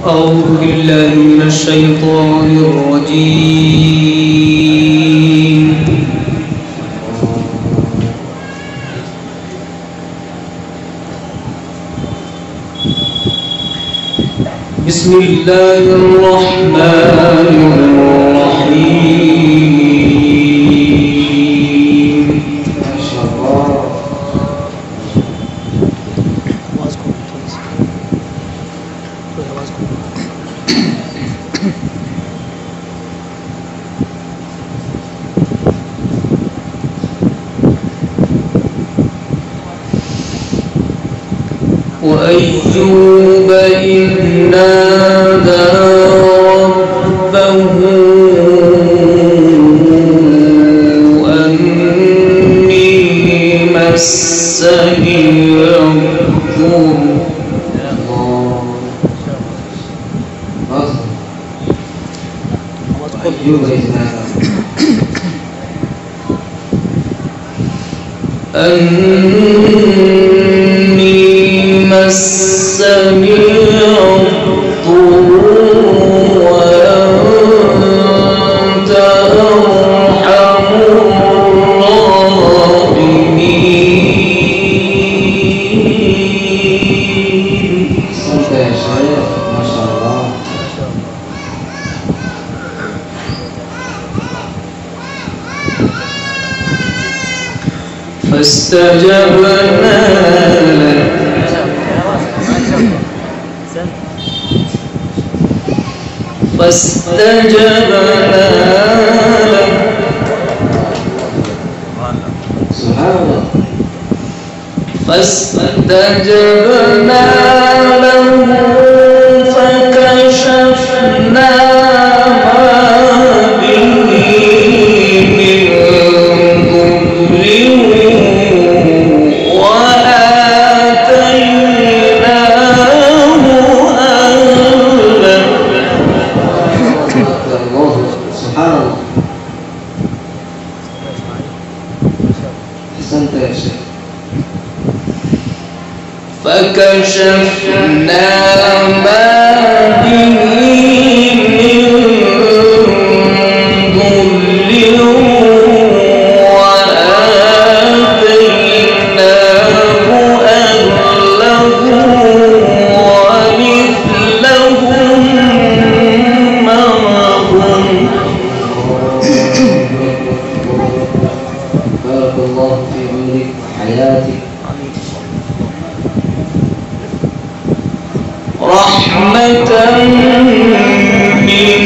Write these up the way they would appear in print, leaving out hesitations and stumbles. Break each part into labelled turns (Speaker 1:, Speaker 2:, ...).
Speaker 1: أعوذ بالله من الشيطان الرجيم. بسم الله الرحمن الرحيم. ما شاء الله. وأيوب إذ نادى ربه أني مسني الضر. أني مسني الضر وأنت أرحم الراحمين. صدق يا شيخ، ما شاء الله. فاستجبنا له فاستجبنا له فكشفنا ما به من ضر وآتيناه أهله. سبحان الله. أحسنت يا شيخ. فكشفنا ما به من ضر وآتيناه أهله ومثلهم معهم. بارك الله في عمرك وحياتك. رحمة من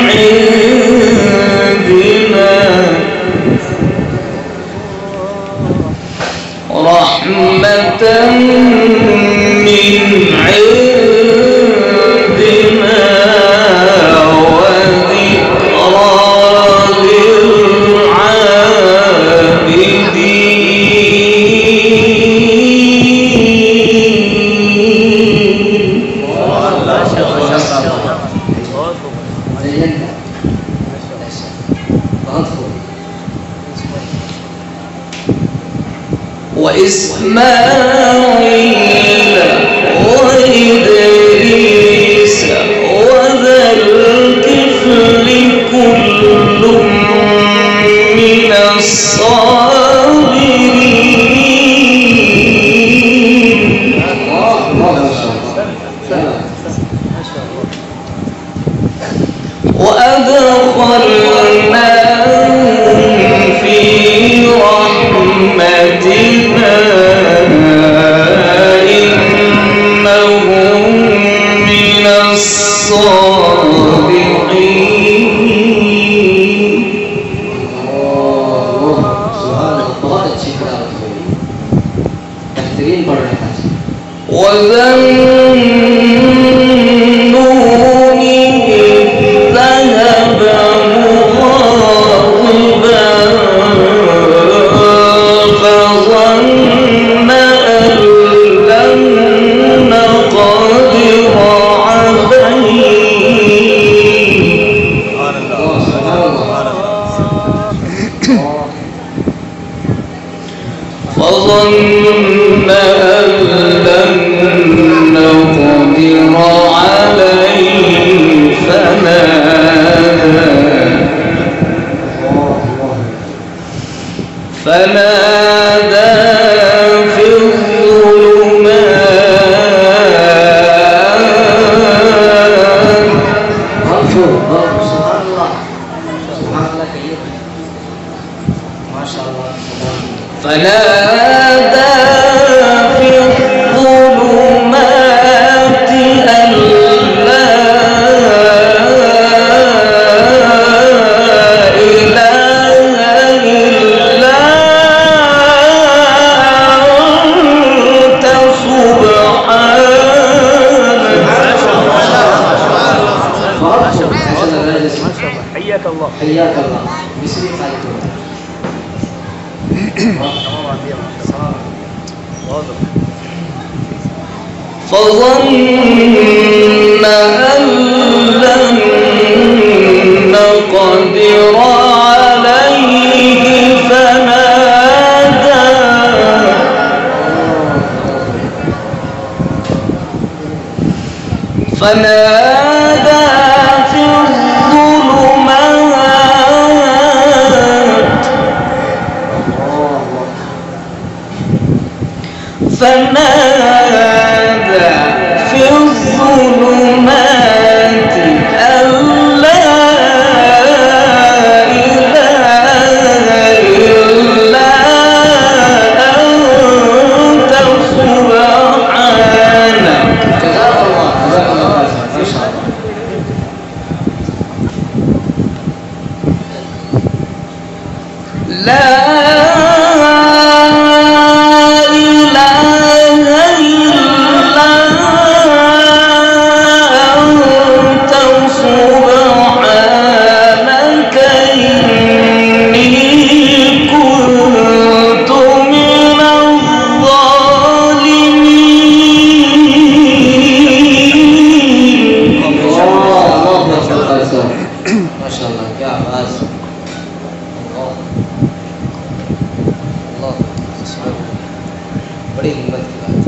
Speaker 1: عندنا، رحمة من عندنا وذكرى وإسماعيل وإدريس وذا الكفل كل من الصابرين. وأدخلناهم في رحمتنا إنهم من الصالحين. وذنون إذ ذهب مغاضبا فظن أن لن نقدر عليه
Speaker 2: فنادى في الظلمات.
Speaker 1: سبحان الله سبحان الله كثير ما شاء الله.
Speaker 2: فنادى في الظلمات أن لا إله إلا أنت سبحانك.
Speaker 3: حياك الله
Speaker 1: حياك الله. بسم الله.
Speaker 2: فظن أن لن نقدر عليه فنادى في الظلمات. فنادى في الظلمات أن لا إله إلا أنت سبحانك.
Speaker 1: جزاك الله جزاك الله ما شاء الله.
Speaker 2: لا
Speaker 1: बड़ी हिम्मत की बात है।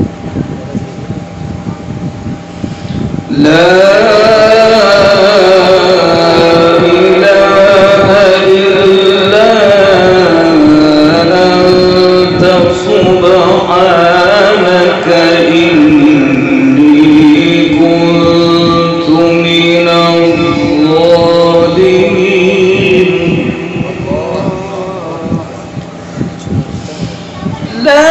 Speaker 2: لا إله إلا أنت سبحانك إني كنت من الظالمين. لا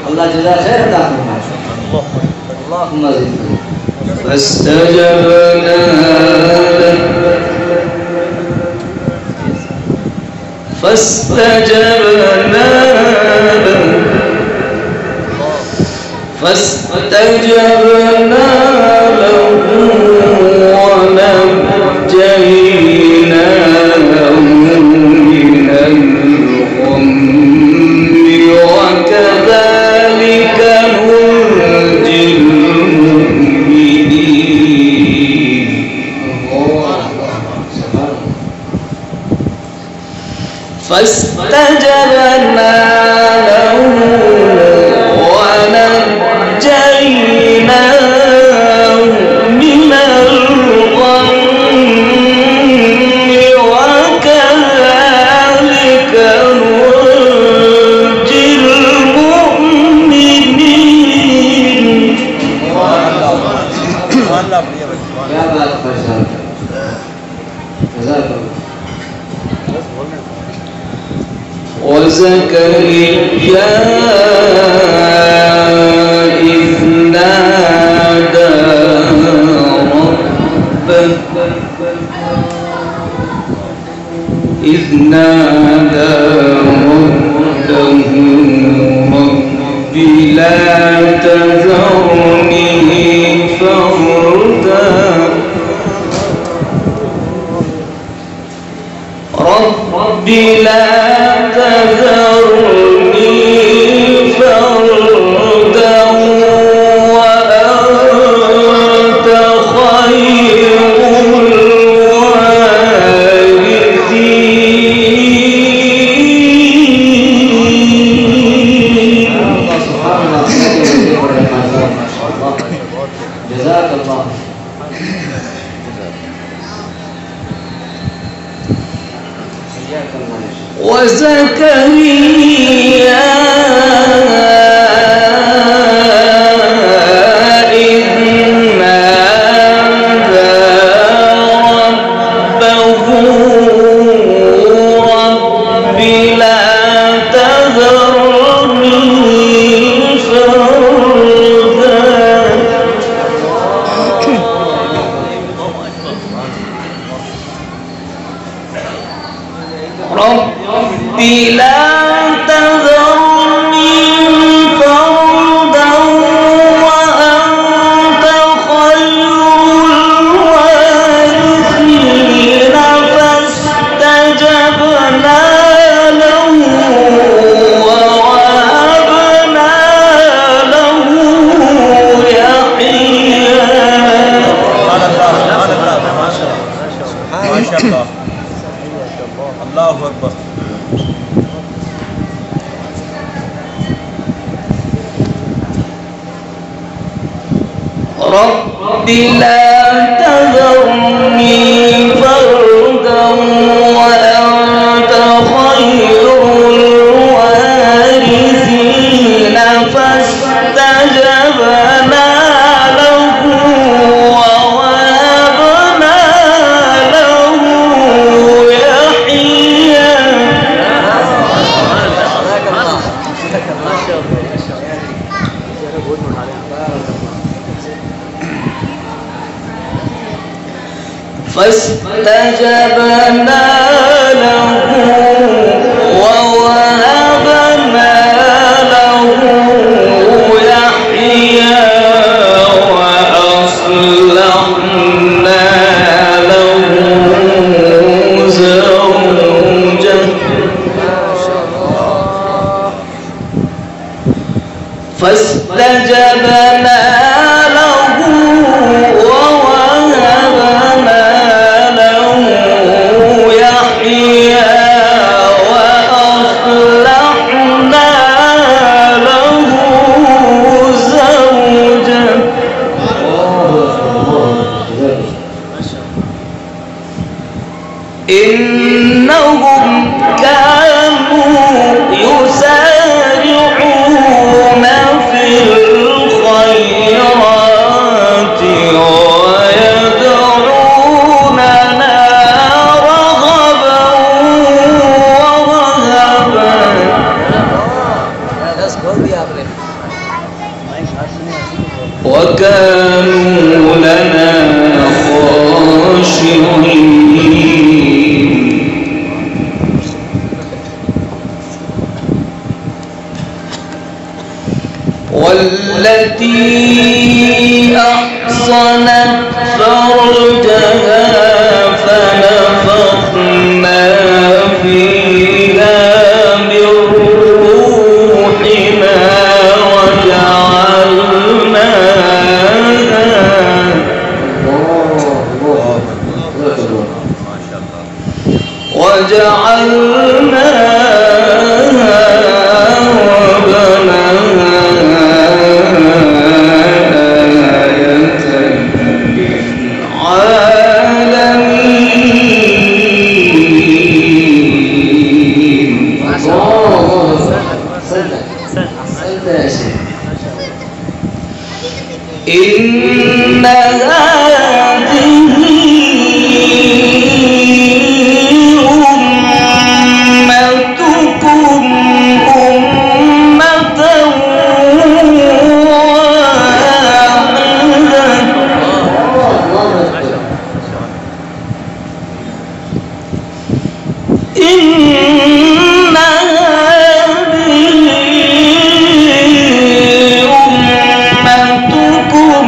Speaker 1: الله جزاه خير لكم. اللهم زد.
Speaker 2: فاستجبنا له ونجيناه من الغم وكذلك ننجي المؤمنين. فاستجبنا له ونجيناه من الغم وكذلك ننجي المؤمنين.
Speaker 1: क्या बात परेशान जज़ाक अल्लाह.
Speaker 2: وزكريا إذ نادى ربه رب لا تذرني فردا. رب لا تذرني فردا وزكريا إذ نادى ربه رب لا تذرني فردا رب لا تذرني فردا وأنت خير الوارثين فاستجبنا له ووهبنا له يحيى
Speaker 3: ما شاء الله الله أكبر
Speaker 2: رب لا تذرني فردا وأنت خير الوارثين فاستجبنا له ووهبنا له يحيى فاستجبنا له ووهبنا له يحيى وأصلحنا له زوجه فاستجبنا له ووهبنا له يحيى وأصلحنا له زوجه إنهم كانوا يسارعون في الخيرات ويدعوننا رغبا ورهبا وكانوا لنا خاشعين والتي أحصنت فرجها فنفخنا فيها من روحنا وجعلناها وبناها آية للعالمين. إن هذه أمتكم أمة واحدة إن أمتكم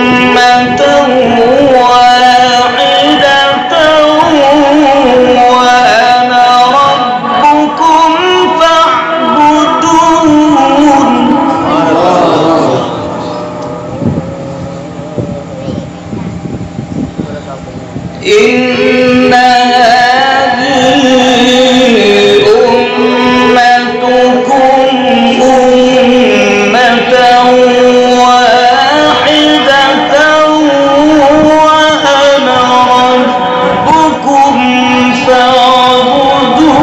Speaker 2: أمة واحدة وأنا ربكم فاعبدون. إن هذه أمتكم أمة واحدة وأنا ربكم فاعبدون.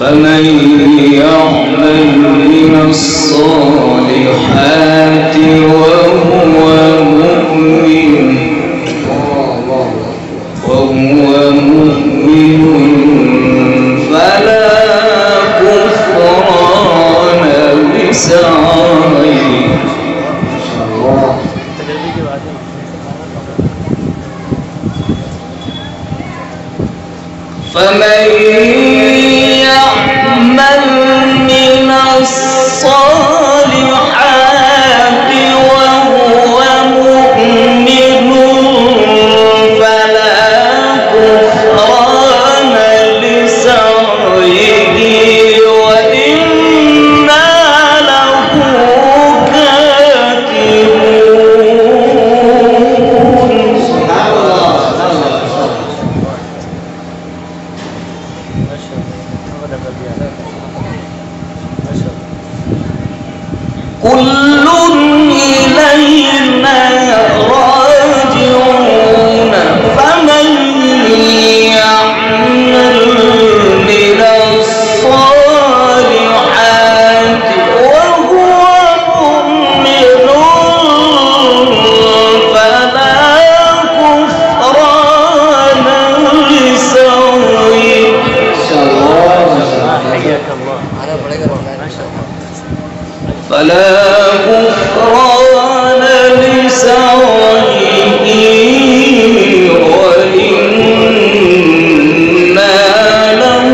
Speaker 2: فمن يعمل من الصالحات وهو مؤمن فلا كفران لسعيه. فمن يعمل من الصالحات وهو مؤمن فلا كفران لسعيه وإنا له كاتبون.
Speaker 1: سبحان الله.
Speaker 2: كل إلينا راجعون فمن يعمل من الصالحات وهو مؤمن فلا كفران لسعيه. فلا كفران لسعيه وإنا له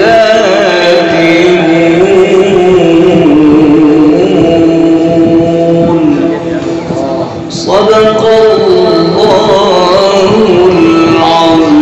Speaker 2: كاتبون. صدق الله العظيم.